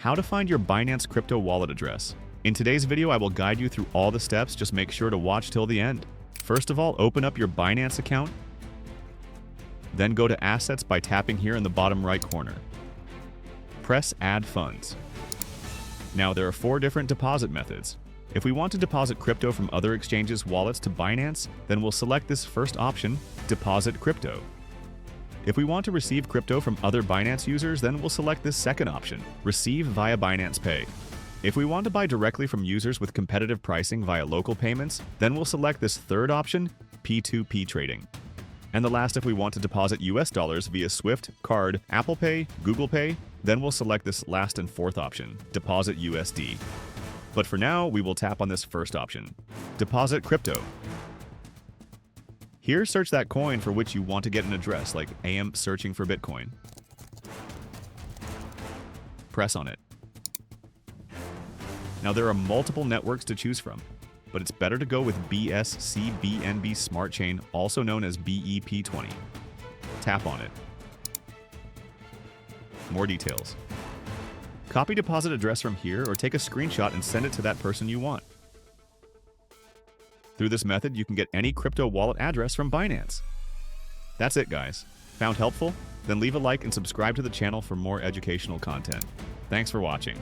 How to find your Binance crypto wallet address. In today's video, I will guide you through all the steps, just make sure to watch till the end. First of all, open up your Binance account. Then go to Assets by tapping here in the bottom right corner. Press Add Funds. Now there are 4 different deposit methods. If we want to deposit crypto from other exchanges' wallets to Binance, then we'll select this first option, Deposit Crypto. If we want to receive crypto from other Binance users, then we'll select this second option, Receive via Binance Pay. If we want to buy directly from users with competitive pricing via local payments, then we'll select this third option, P2P trading. And the last, if we want to deposit US dollars via Swift, Card, Apple Pay, Google Pay, then we'll select this last and fourth option, Deposit USD. But for now, we will tap on this first option, Deposit Crypto. Here, search that coin for which you want to get an address, like AM searching for Bitcoin. Press on it. Now there are multiple networks to choose from, but it's better to go with BSC-BNB Smart Chain, also known as BEP20. Tap on it. More details. Copy deposit address from here or take a screenshot and send it to that person you want. Through this method, you can get any crypto wallet address from Binance. That's it, guys. Found helpful? Then leave a like and subscribe to the channel for more educational content. Thanks for watching.